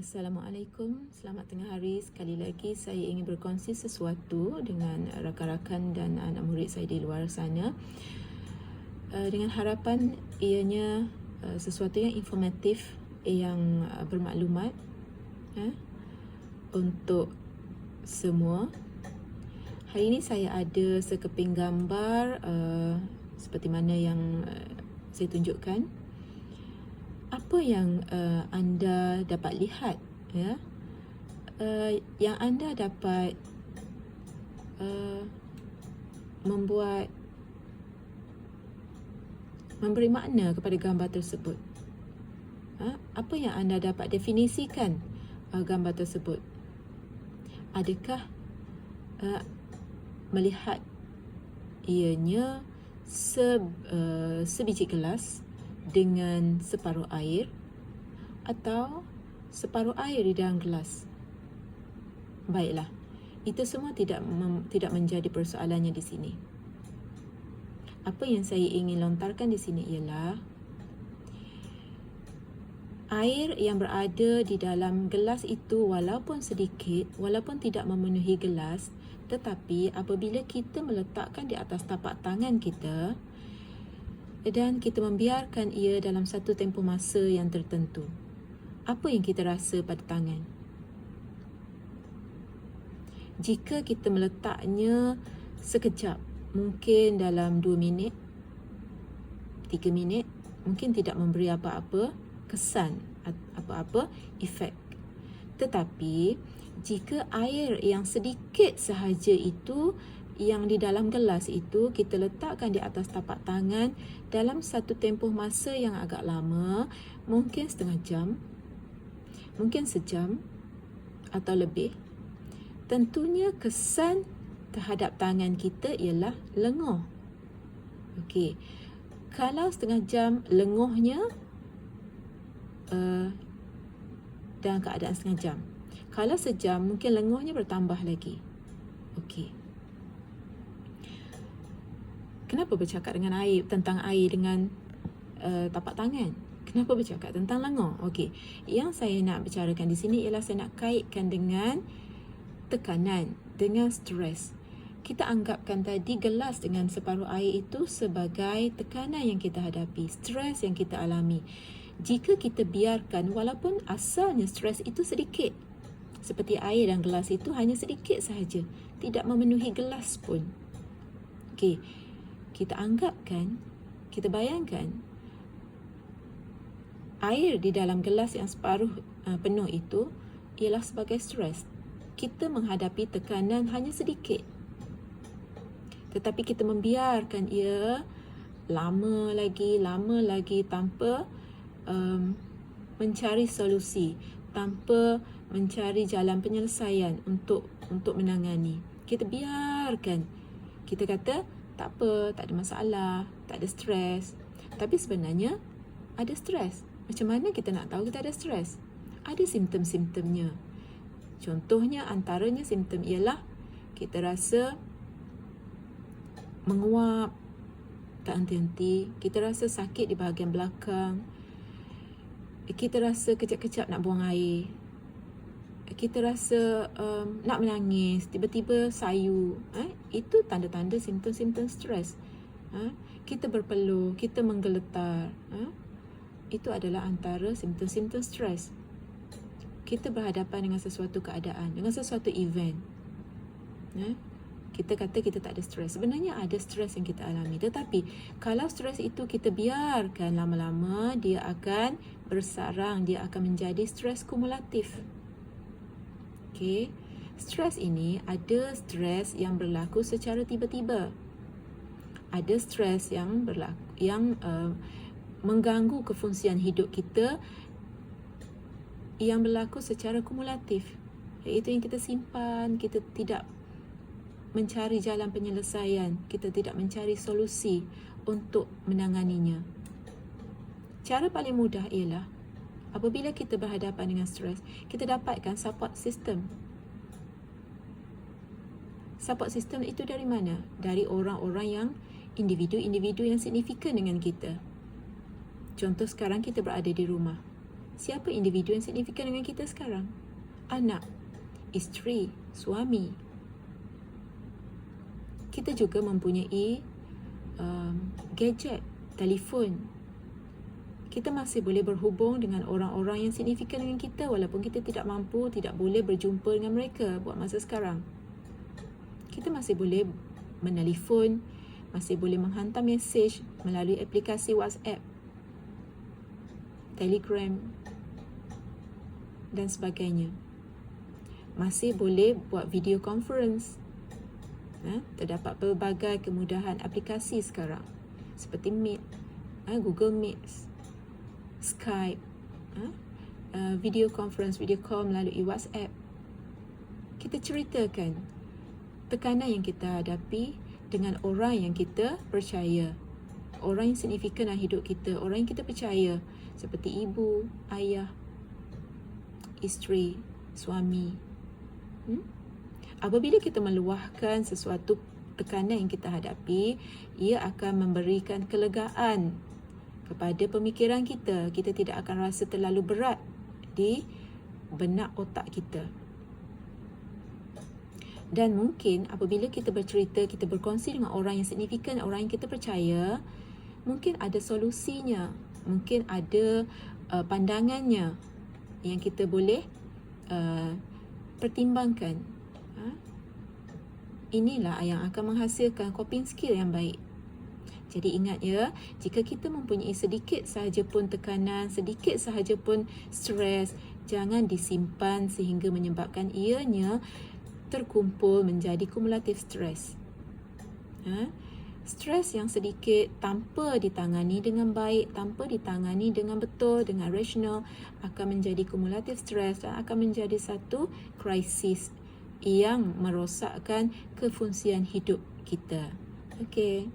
Assalamualaikum, selamat tengah hari. Sekali lagi saya ingin berkongsi sesuatu dengan rakan-rakan dan anak murid saya di luar sana, dengan harapan ianya sesuatu yang informatif, yang bermaklumat untuk semua. Hari ini saya ada sekeping gambar seperti mana yang saya tunjukkan. Apa yang anda dapat lihat, ya? Yang anda dapat memberi makna kepada gambar tersebut. Apa yang anda dapat definisikan gambar tersebut? Adakah melihat ianya sebiji gelas dengan separuh air, atau separuh air di dalam gelas? Baiklah, itu semua tidak menjadi persoalannya di sini. Apa yang saya ingin lontarkan di sini ialah air yang berada di dalam gelas itu walaupun sedikit, walaupun tidak memenuhi gelas, tetapi apabila kita meletakkan di atas tapak tangan kita dan kita membiarkan ia dalam satu tempoh masa yang tertentu, apa yang kita rasa pada tangan? Jika kita meletaknya sekejap, mungkin dalam 2 minit, 3 minit, mungkin tidak memberi apa-apa kesan, apa-apa efek. Tetapi jika air yang sedikit sahaja itu, yang di dalam gelas itu, kita letakkan di atas tapak tangan dalam satu tempoh masa yang agak lama, mungkin setengah jam, mungkin sejam atau lebih, tentunya kesan terhadap tangan kita ialah lenguh. Okey, kalau setengah jam lenguhnya dalam keadaan setengah jam. Kalau sejam, mungkin lenguhnya bertambah lagi. Okey. Kenapa bercakap tentang air dengan tapak tangan? Kenapa bercakap tentang lenguh? Okey, yang saya nak bicarakan di sini ialah saya nak kaitkan dengan tekanan, dengan stres. Kita anggapkan tadi gelas dengan separuh air itu sebagai tekanan yang kita hadapi, stres yang kita alami. Jika kita biarkan, walaupun asalnya stres itu sedikit, seperti air dan gelas itu hanya sedikit sahaja, tidak memenuhi gelas pun. Okey, kita anggapkan, kita bayangkan air di dalam gelas yang separuh penuh itu ialah sebagai stres. Kita menghadapi tekanan hanya sedikit, tetapi kita membiarkan ia lama lagi tanpa mencari solusi, tanpa mencari jalan penyelesaian untuk menangani. Kita biarkan, kita kata tak apa, tak ada masalah, tak ada stres. Tapi sebenarnya ada stres. Macam mana kita nak tahu kita ada stres? Ada simptom-simptomnya. Contohnya, antaranya simptom ialah kita rasa menguap tak henti-henti, kita rasa sakit di bahagian belakang, kita rasa kejap-kejap nak buang air, kita rasa nak menangis, tiba-tiba sayu. Itu tanda-tanda simptom-simptom stres. Kita berpeluh, kita menggeletar. Itu adalah antara simptom-simptom stres. Kita berhadapan dengan sesuatu keadaan, dengan sesuatu event. Kita kata kita tak ada stres. Sebenarnya ada stres yang kita alami. Tetapi kalau stres itu kita biarkan lama-lama, dia akan bersarang, dia akan menjadi stres kumulatif. Okey, stres ini ada stres yang berlaku secara tiba-tiba. Ada stres yang mengganggu kefungsian hidup kita yang berlaku secara kumulatif. Iaitu yang kita simpan, kita tidak mencari jalan penyelesaian, kita tidak mencari solusi untuk menanganinya. Cara paling mudah ialah apabila kita berhadapan dengan stres, kita dapatkan support system. Support system itu dari mana? Dari orang-orang yang individu yang signifikan dengan kita. Contoh, sekarang kita berada di rumah. Siapa individu yang signifikan dengan kita sekarang? Anak, isteri, suami. Kita juga mempunyai gadget, telefon. Kita masih boleh berhubung dengan orang-orang yang signifikan dengan kita walaupun kita tidak mampu, tidak boleh berjumpa dengan mereka buat masa sekarang. Kita masih boleh menelefon, masih boleh menghantar mesej melalui aplikasi WhatsApp, Telegram dan sebagainya. Masih boleh buat video conference. Terdapat pelbagai kemudahan aplikasi sekarang seperti Meet, Google Meet, Skype, video conference, video call melalui WhatsApp. Kita ceritakan tekanan yang kita hadapi dengan orang yang kita percaya, orang yang signifikan dalam hidup kita, orang yang kita percaya seperti ibu, ayah, isteri, suami. Apabila kita meluahkan sesuatu tekanan yang kita hadapi, ia akan memberikan kelegaan kepada pemikiran kita. Kita tidak akan rasa terlalu berat di benak otak kita. Dan mungkin apabila kita bercerita, kita berkongsi dengan orang yang signifikan, orang yang kita percaya, mungkin ada solusinya, mungkin ada pandangannya yang kita boleh pertimbangkan. Inilah yang akan menghasilkan coping skill yang baik. Jadi ingat ya, jika kita mempunyai sedikit sahaja pun tekanan, sedikit sahaja pun stres, jangan disimpan sehingga menyebabkan ianya terkumpul menjadi kumulatif stres. Stres yang sedikit tanpa ditangani dengan baik, tanpa ditangani dengan betul, dengan rasional, akan menjadi kumulatif stres dan akan menjadi satu krisis yang merosakkan kefungsian hidup kita. Okey.